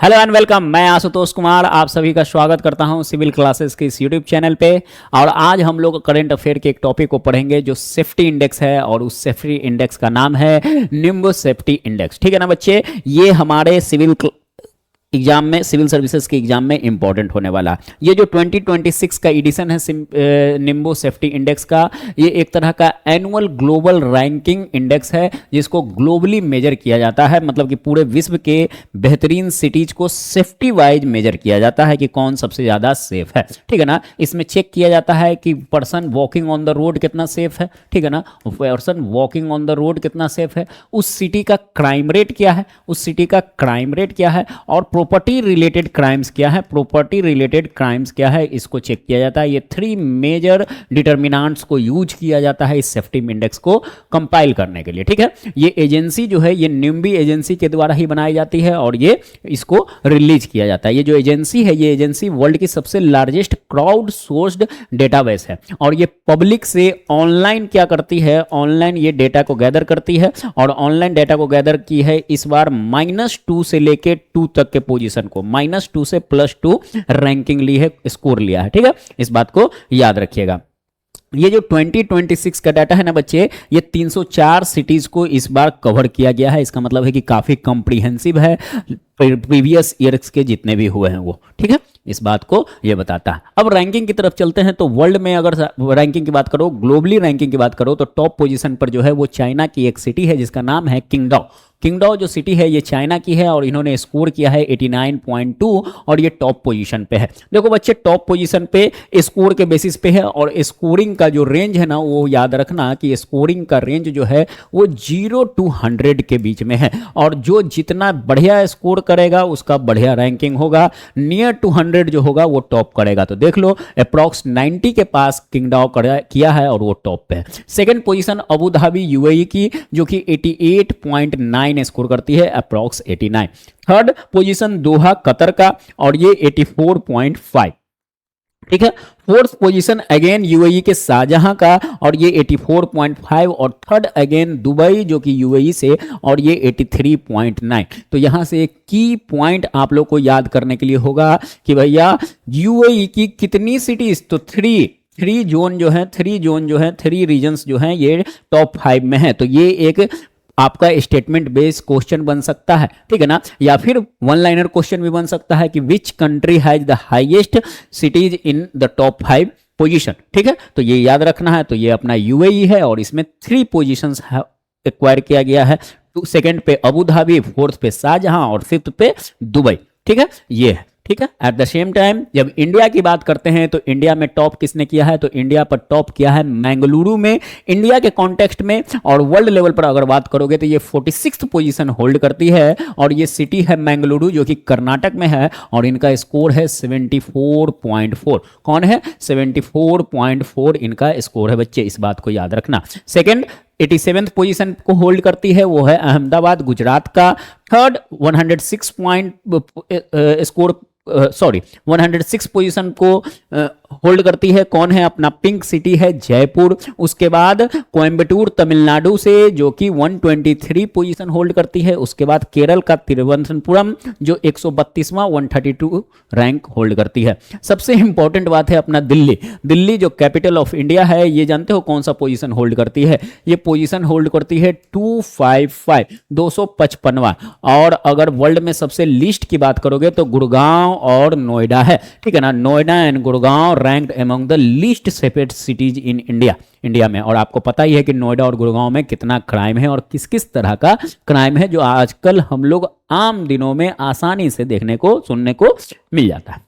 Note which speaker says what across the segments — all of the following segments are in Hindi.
Speaker 1: Hello and welcome. मैं आशुतोष कुमार आप सभी का स्वागत करता हूं सिविल क्लासेस के इस यूट्यूब चैनल पे। और आज हम लोग करंट अफेयर के एक टॉपिक को पढ़ेंगे जो सेफ्टी इंडेक्स है, और उस सेफ्टी इंडेक्स का नाम है निम्बस सेफ्टी इंडेक्स। ठीक है ना बच्चे, ये हमारे एग्जाम में, सिविल सर्विसेज के एग्जाम में इंपॉर्टेंट होने वाला। ये जो 2026 का एडिशन है निम्बो सेफ्टी इंडेक्स का, ये एक तरह का एनुअल ग्लोबल रैंकिंग इंडेक्स है जिसको ग्लोबली मेजर किया जाता है। मतलब कि पूरे विश्व के बेहतरीन सिटीज को सेफ्टी वाइज मेजर किया जाता है कि कौन सबसे ज़्यादा सेफ है। ठीक है ना, इसमें चेक किया जाता है कि person walking on the road कितना सेफ है। ठीक है ना, person walking on the road कितना सेफ है, उस सिटी का क्राइम रेट क्या है, उस सिटी का क्राइम रेट क्या है, और प्रॉपर्टी रिलेटेड क्राइम्स क्या है, प्रॉपर्टी रिलेटेड क्राइम्स क्या है, इसको चेक किया जाता है। ये 3 मेजर डिटर्मिनेंट्स को यूज किया जाता है इस सेफ्टी इंडेक्स को कंपाइल करने के लिए। ठीक है, ये एजेंसी जो है ये निम्बी एजेंसी के द्वारा ही बनाई जाती है और ये इसको रिलीज किया जाता है। ये जो एजेंसी है, ये एजेंसी वर्ल्ड की सबसे लार्जेस्ट क्राउड सोर्स्ड डेटाबेस है, और ये पब्लिक से ऑनलाइन क्या करती है, ऑनलाइन ये डेटा को गैदर करती है, और ऑनलाइन डेटा को गैदर की है इस बार -2 से लेके 2 तक के पोजीशन को, -2 से +2 रैंकिंग ली है, स्कोर लिया है। ठीक है, इस बात को याद रखिएगा। ये जो 2026 का डाटा है ना बच्चे, ये 304 सिटीज को इस बार कवर किया गया है। इसका मतलब है कि काफी कॉम्प्रिहेंसिव है, प्रीवियस ईयर्स के जितने भी हुए हैं वो। ठीक है, इस बात को ये बताता है। अब रैंकिंग की तरफ चलते हैं। तो वर्ल्ड में अगर रैंकिंग की बात करो, ग्लोबली रैंकिंग की बात करो, तो टॉप पोजीशन पर जो है वो चाइना की एक सिटी है जिसका नाम है किंगडाओ। किंगडाओ जो सिटी है ये चाइना की है, और इन्होंने स्कोर किया है 89.2, और ये टॉप पोजीशन पे है। देखो बच्चे, टॉप पोजीशन पे स्कोर के बेसिस पे है, और स्कोरिंग का जो रेंज है ना, वो याद रखना कि स्कोरिंग का रेंज जो है वो 0 to 100 के बीच में है, और जो जितना बढ़िया स्कोर करेगा उसका बढ़िया रैंकिंग होगा। नियर टू 100 जो होगा वो टॉप करेगा। तो देख लो, अप्रॉक्स 90 के पास किंगडाओ किया है और वो टॉप पे है। Second position Abu Dhabi UAE की, जो कि 88.9 स्कोर करती है, approx 89। Third position Doha Qatar का, और ये 84.5। ठीक है, फोर्थ पोजीशन अगेन यूएई के शाहजहां का, और ये 84.5, और थर्ड अगेन दुबई जो कि यूएई से, और ये 83.9। तो यहां से एक की पॉइंट आप लोग को याद करने के लिए होगा कि भैया यूएई की कितनी सिटीज, तो 3 जोन जो है, 3 रीजन्स जो हैं ये टॉप 5 में है। तो ये एक आपका स्टेटमेंट बेस्ड क्वेश्चन बन सकता है। ठीक है ना, या फिर वन लाइनर क्वेश्चन भी बन सकता है कि which country has the highest cities in the top 5 position. ठीक है, तो ये याद रखना है। तो ये अपना यूएई है, और इसमें 3 पोजीशंस एक्वायर किया गया है। सेकंड पे अबू धाबी, फोर्थ पे शाहजहां, और फिफ्थ पे दुबई। ठीक है, ये है। ठीक है, एट द सेम टाइम जब इंडिया की बात करते हैं, तो इंडिया में टॉप किसने किया है, तो इंडिया पर टॉप किया है मंगलुरु में, इंडिया के कॉन्टेक्स्ट में। और वर्ल्ड लेवल पर अगर बात करोगे तो ये 46th पोजीशन होल्ड करती है, और ये सिटी है मंगलुरु जो कि कर्नाटक में है, और इनका स्कोर है 74.4। कौन है, 74.4 इनका स्कोर है बच्चे, इस बात को याद रखना। सेकेंड 87th पोजीशन को होल्ड करती है, वो है अहमदाबाद गुजरात का। थर्ड 106 स्कोर 106 पोजीशन को होल्ड करती है, कौन है, अपना पिंक सिटी है जयपुर। उसके बाद कोयम्बटूर तमिलनाडु से, जो कि 123 पोजीशन होल्ड करती है। उसके बाद केरल का तिरुवनंतपुरम जो 132वां 132 रैंक होल्ड करती है। सबसे इंपॉर्टेंट बात है अपना दिल्ली जो कैपिटल ऑफ इंडिया है, ये जानते हो कौन सा पोजीशन होल्ड करती है, ये पोजीशन होल्ड करती है 255वां। और अगर वर्ल्ड में सबसे लिस्ट की बात करोगे तो गुड़गांव और नोएडा है। ठीक है ना, Noida and Gurgaon ranked among the least safest cities in India में। और आपको पता ही है कि नोएडा और गुड़गांव में कितना क्राइम है, और किस किस तरह का क्राइम है जो आजकल हम लोग आम दिनों में आसानी से देखने को, सुनने को मिल जाता है।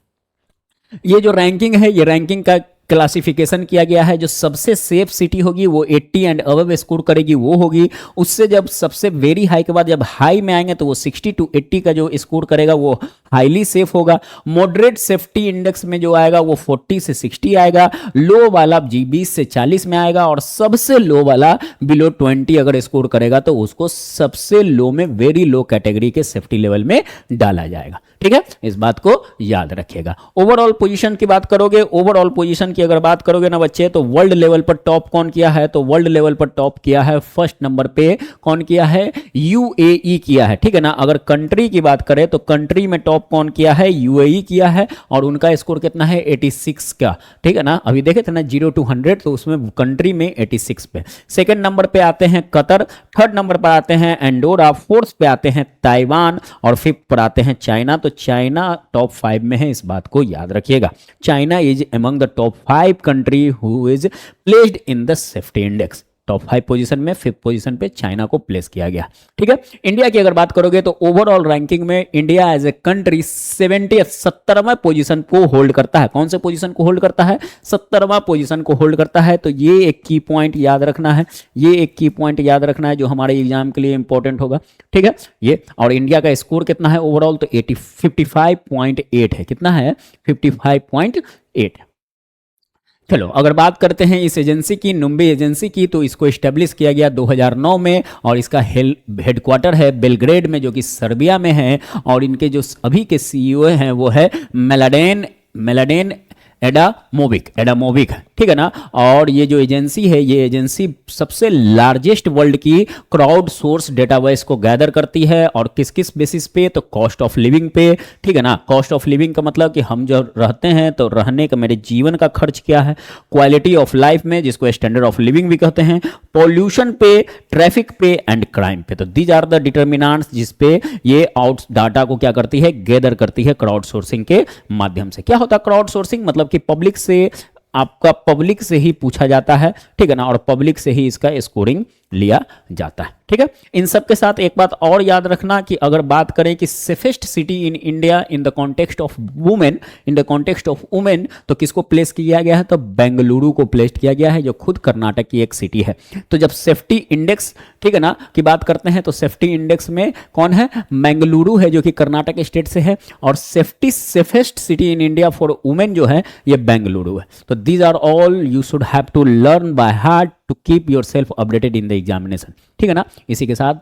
Speaker 1: ये जो रैंकिंग है, ये रैंकिंग का क्लासिफिकेशन किया गया है। जो सबसे सेफ सिटी होगी वो 80 एंड अबव स्कोर करेगी, वो होगी। उससे जब सबसे वेरी हाई के बाद जब हाई में आएंगे तो वो 60 to 80 का जो स्कोर करेगा वो हाईली सेफ होगा। मॉडरेट सेफ्टी इंडेक्स में जो आएगा वो 40 से 60 आएगा। लो वाला 20 से 40 में आएगा, और सबसे लो वाला बिलो 20 अगर स्कोर करेगा तो उसको सबसे लो में, वेरी लो कैटेगरी के सेफ्टी लेवल में डाला जाएगा। ठीक है, इस बात को याद रखिएगा। ओवरऑल पोजीशन की बात करोगे, ओवरऑल पोजीशन की अगर बात करोगे ना बच्चे, तो वर्ल्ड लेवल पर टॉप कौन किया है, तो वर्ल्ड लेवल पर टॉप किया है फर्स्ट नंबर पे कौन किया है, यूएई किया है। ठीक है ना, अगर कंट्री की बात करें तो कंट्री में टॉप कौन किया है, यूएई किया है, और उनका स्कोर कितना है 86 का। ठीक है ना, अभी देखे थे ना 0 to 100, तो उसमें कंट्री में 86 पे। सेकंड नंबर पे आते हैं कतर, थर्ड नंबर पर आते हैं एंडोरा, फोर्थ पे आते हैं ताइवान, और फिफ्थ पर आते हैं चाइना। तो चाइना टॉप 5 में है, इस बात को याद रखिएगा। China is among the top 5 country who is placed in the safety index. Top 5 position में 5th पोजीशन पे चाइना को प्लेस किया गया। ठीक है, इंडिया की अगर बात करोगे तो ओवरऑल रैंकिंग में इंडिया एज ए कंट्री 70वां पोजीशन को होल्ड करता है। कौन से पोजीशन को होल्ड करता है, 70वां पोजीशन को होल्ड करता है। तो ये एक की पॉइंट याद रखना है, ये एक की पॉइंट याद रखना है जो हमारे एग्जाम के लिए इंपॉर्टेंट होगा। ठीक है, ये और इंडिया का स्कोर कितना है ओवरऑल, तो 55.8 है। कितना है, 55.8। चलो अगर बात करते हैं इस एजेंसी की, नुम्बे एजेंसी की, तो इसको इस्टेब्लिश किया गया 2009 में, और इसका हेडक्वार्टर है बेलग्रेड में, जो कि सर्बिया में है। और इनके जो अभी के सीईओ हैं वो है मेलाडेन एडामोविक है। ठीक है ना, और ये जो एजेंसी है, ये एजेंसी सबसे लार्जेस्ट वर्ल्ड की क्राउड सोर्स डेटाबेस को गैदर करती है। और किस किस बेसिस पे, तो कॉस्ट ऑफ लिविंग पे। ठीक है ना, कॉस्ट ऑफ लिविंग का मतलब कि हम जो रहते हैं तो रहने का, मेरे जीवन का खर्च क्या है, क्वालिटी ऑफ लाइफ में, जिसको स्टैंडर्ड ऑफ लिविंग भी कहते हैं, पॉल्यूशन पे, ट्रैफिक पे एंड क्राइम पे। तो दीज आर द डिटर्मिनेंट्स जिसपे ये आउट डाटा को क्या करती है, गैदर करती है क्राउड सोर्सिंग के माध्यम से। क्या होता है क्राउड सोर्सिंग, मतलब कि पब्लिक से, आपका पब्लिक से ही पूछा जाता है। ठीक है ना, और पब्लिक से ही इसका स्कोरिंग लिया जाता है। ठीक है, इन सब के साथ एक बात और याद रखना कि अगर बात करें कि safest city in India in the context of women, तो किसको प्लेस किया गया है, तो बेंगलुरु को प्लेस किया गया है, जो खुद कर्नाटक की एक सिटी है। तो जब सेफ्टी इंडेक्स, ठीक है ना, की बात करते हैं तो सेफ्टी इंडेक्स में कौन है, बेंगलुरु है, जो कि कर्नाटक स्टेट से है। और safest city in India for women जो है, ये बेंगलुरु है। तो these are all you should have to learn by heart to keep yourself updated in the examination. ठीक है ना, इसी के साथ